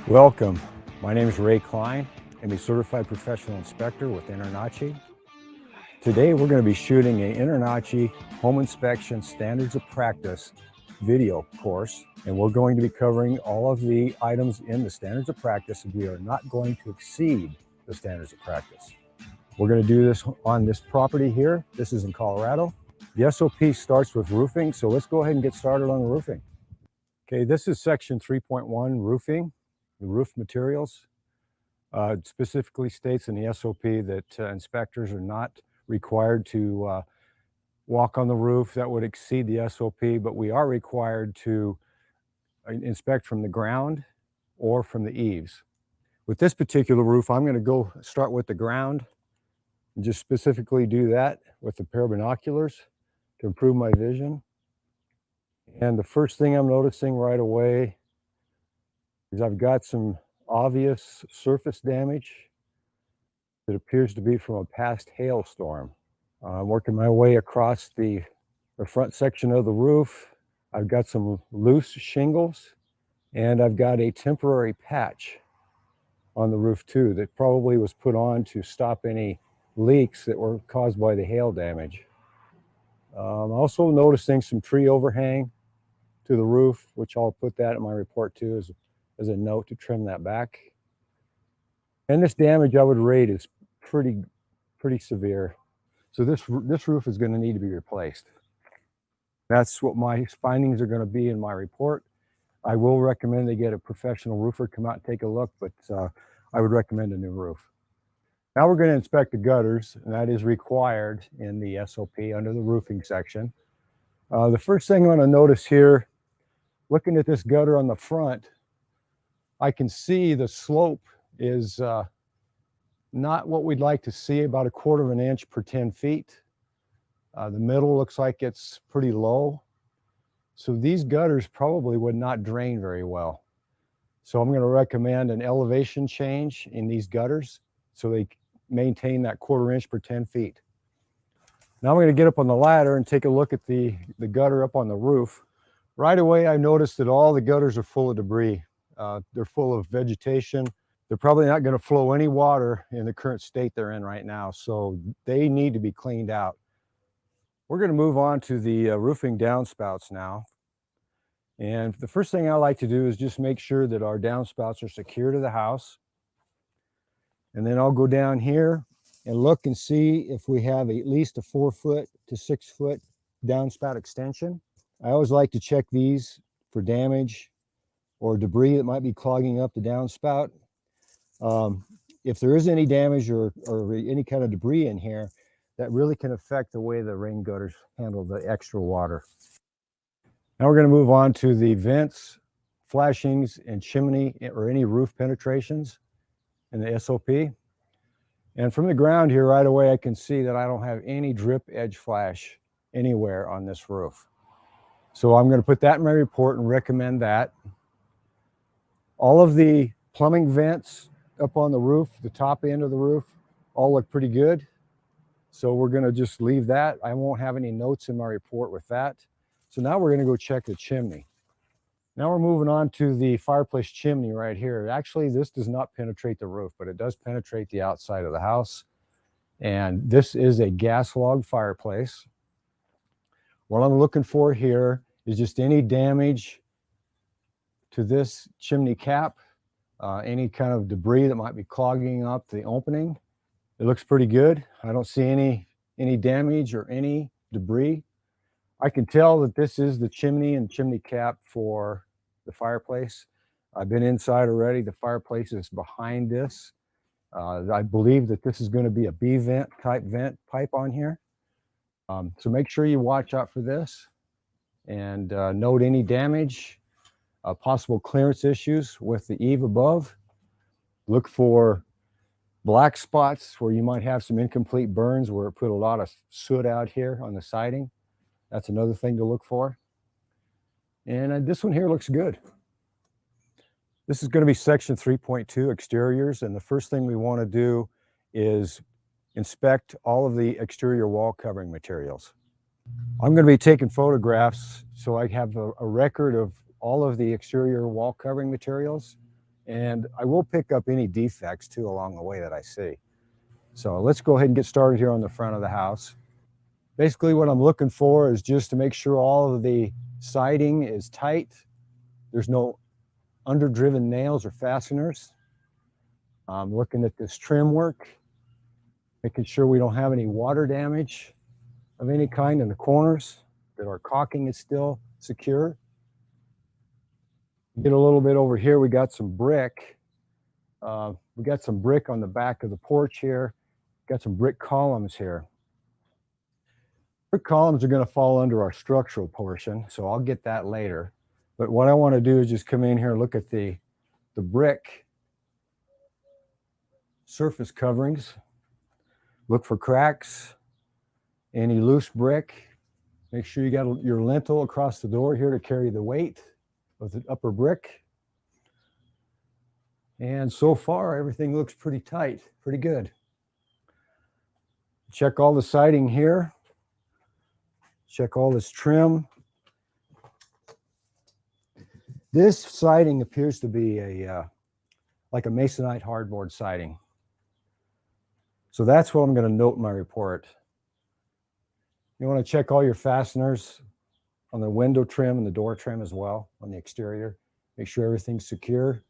Welcome. My name is Ray Klein. I'm a certified professional inspector with InterNACHI. Today we're going to be shooting an InterNACHI home inspection standards of practice video course, and we're going to be covering all of the items in the standards of practice. We are not going to exceed the standards of practice. We're going to do this on this property here. This is in Colorado. The SOP starts with roofing, so let's go ahead and get started on the roofing. Okay, this is section 3.1 roofing. The roof materials. It specifically states in the SOP that inspectors are not required to walk on the roof. That would exceed the SOP, but we are required to inspect from the ground or from the eaves. With this particular roof, I'm going to go start with the ground and just specifically do that with a pair of binoculars to improve my vision. And the first thing I'm noticing right away is I've got some obvious surface damage that appears to be from a past hailstorm. I'm working my way across the front section of the roof. I've got some loose shingles, and I've got a temporary patch on the roof too that probably was put on to stop any leaks that were caused by the hail damage. I'm also noticing some tree overhang to the roof, which I'll put that in my report too as a note to trim that back. And this damage I would rate is pretty severe. So this roof is going to need to be replaced. That's what my findings are going to be in my report. I will recommend they get a professional roofer come out and take a look, but I would recommend a new roof. Now we're going to inspect the gutters, and that is required in the SOP under the roofing section. The first thing I'm going to notice here, looking at this gutter on the front, I can see the slope is not what we'd like to see, about 1/4 of an inch per 10 feet. The middle looks like it's pretty low. So these gutters probably would not drain very well. So I'm going to recommend an elevation change in these gutters so they maintain that 1/4 inch per 10 feet. Now I'm going to get up on the ladder and take a look at the gutter up on the roof. Right away, I noticed that all the gutters are full of debris. They're full of vegetation. They're probably not going to flow any water in the current state they're in right now, so they need to be cleaned out. We're going to move on to the roofing downspouts now. And the first thing I like to do is just make sure that our downspouts are secure to the house. And then I'll go down here and look and see if we have at least a 4 foot to 6 foot downspout extension. I always like to check these for damage or debris that might be clogging up the downspout. If there is any damage or any kind of debris in here, that really can affect the way the rain gutters handle the extra water. Now we're going to move on to the vents, flashings, and chimney or any roof penetrations in the SOP. And from the ground here right away, I can see that I don't have any drip edge flash anywhere on this roof. So I'm going to put that in my report and recommend that. All of the plumbing vents up on the roof, the top end of the roof, all look pretty good. So we're going to just leave that. I won't have any notes in my report with that. So now we're going to go check the chimney. Now we're moving on to the fireplace chimney right here. Actually, this does not penetrate the roof, but it does penetrate the outside of the house. And this is a gas log fireplace. What I'm looking for here is just any damage to this chimney cap, any kind of debris that might be clogging up the opening. It looks pretty good. I don't see any damage or any debris. I can tell that this is the chimney and chimney cap for the fireplace. I've been inside already. The fireplace is behind this. I believe that this is going to be a B vent type vent pipe on here. So make sure you watch out for this and note any damage, possible clearance issues with the eave above. Look for black spots where you might have some incomplete burns where it put a lot of soot out here on the siding. That's another thing to look for. And this one here looks good. This is going to be section 3.2 exteriors. And the first thing we want to do is inspect all of the exterior wall covering materials. I'm going to be taking photographs so I have a record of all of the exterior wall covering materials And I will pick up any defects too along the way that I see. So let's go ahead and get started here on the front of the house. Basically what I'm looking for is just to make sure all of the siding is tight. There's no underdriven nails or fasteners. I'm looking at this trim work, making sure we don't have any water damage of any kind in the corners, that our caulking is still secure. Get a little bit over here, we got some brick. We got some brick on the back of the porch here. Got some brick columns here. Brick columns are going to fall under our structural portion, so I'll get that later. But what I want to do is just come in here and look at the brick surface coverings. Look for cracks, any loose brick. Make sure you got your lintel across the door here to carry the weight of the upper brick. And so far, everything looks pretty tight, pretty good. Check all the siding here. Check all this trim. This siding appears to be like a masonite hardboard siding. So that's what I'm going to note in my report. You want to check all your fasteners on the window trim and the door trim as well on the exterior. Make sure everything's secure.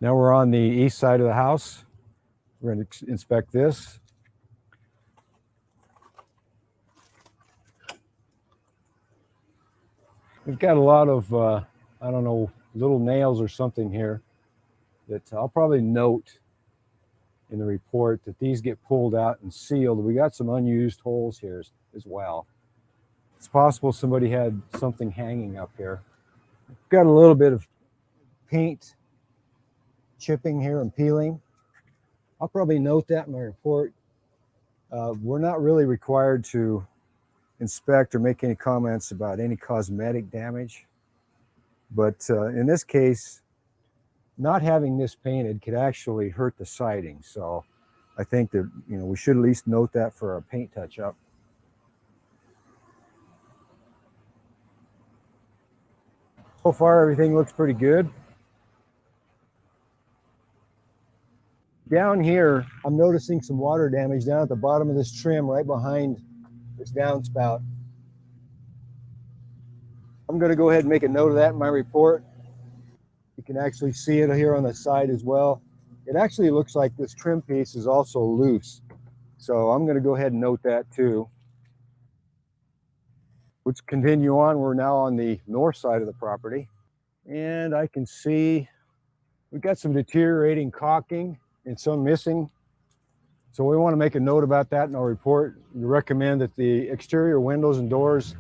Now we're on the east side of the house. We're going to inspect this. We've got a lot of, I don't know, little nails or something here that I'll probably note in the report that these get pulled out and sealed. We got some unused holes here as well. It's possible somebody had something hanging up here. Got a little bit of paint chipping here and peeling. I'll probably note that in my report. We're not really required to inspect or make any comments about any cosmetic damage. But in this case, not having this painted could actually hurt the siding. So I think that, we should at least note that for a paint touch-up. So far, everything looks pretty good. Down here, I'm noticing some water damage down at the bottom of this trim right behind this downspout. I'm going to go ahead and make a note of that in my report. You can actually see it here on the side as well. It actually looks like this trim piece is also loose. So I'm going to go ahead and note that too. Let's continue on. We're now on the north side of the property. And I can see we've got some deteriorating caulking and some missing. So we want to make a note about that in our report. We recommend that the exterior windows and doors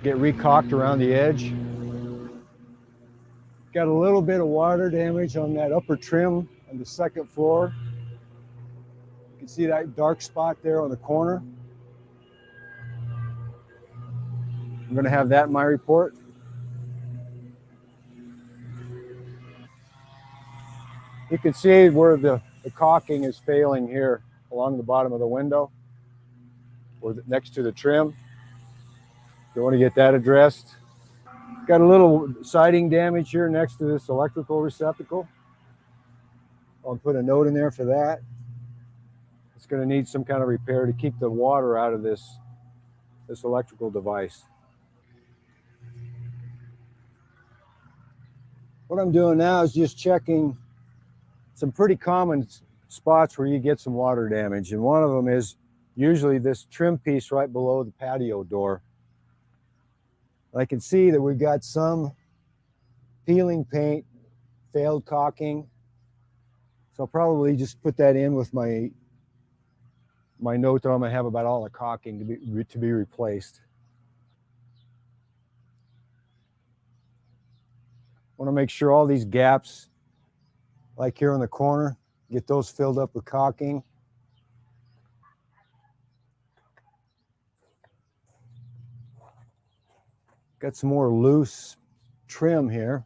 get re-caulked around the edge. Got a little bit of water damage on that upper trim on the second floor. You can see that dark spot there on the corner. I'm going to have that in my report. You can see where the caulking is failing here along the bottom of the window or next to the trim. You want to get that addressed. Got a little siding damage here next to this electrical receptacle. I'll put a note in there for that. It's going to need some kind of repair to keep the water out of this electrical device. What I'm doing now is just checking some pretty common spots where you get some water damage. And one of them is usually this trim piece right below the patio door. I can see that we've got some peeling paint, failed caulking. So I'll probably just put that in with my note that I'm going to have about all the caulking to be replaced. I want to make sure all these gaps, like here in the corner, get those filled up with caulking. Got some more loose trim here.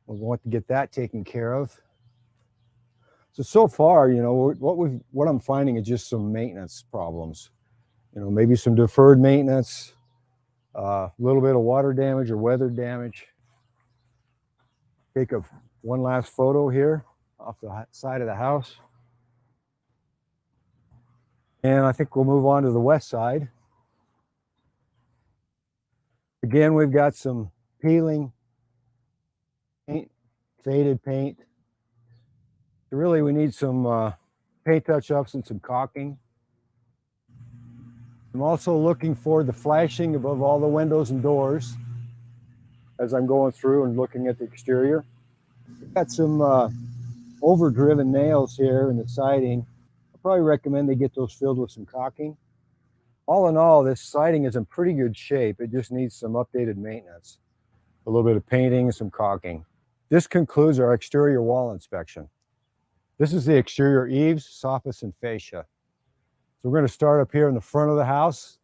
We'll want to get that taken care of. So far, what I'm finding is just some maintenance problems. Maybe some deferred maintenance, a little bit of water damage or weather damage. Take a One last photo here off the side of the house. And I think we'll move on to the west side. Again, we've got some peeling paint, faded paint. So really, we need some paint touch-ups and some caulking. I'm also looking for the flashing above all the windows and doors as I'm going through and looking at the exterior. We've got some overdriven nails here in the siding. I probably recommend they get those filled with some caulking. All in all, this siding is in pretty good shape. It just needs some updated maintenance. A little bit of painting and some caulking. This concludes our exterior wall inspection. This is the exterior eaves, soffits, and fascia. So we're going to start up here in the front of the house.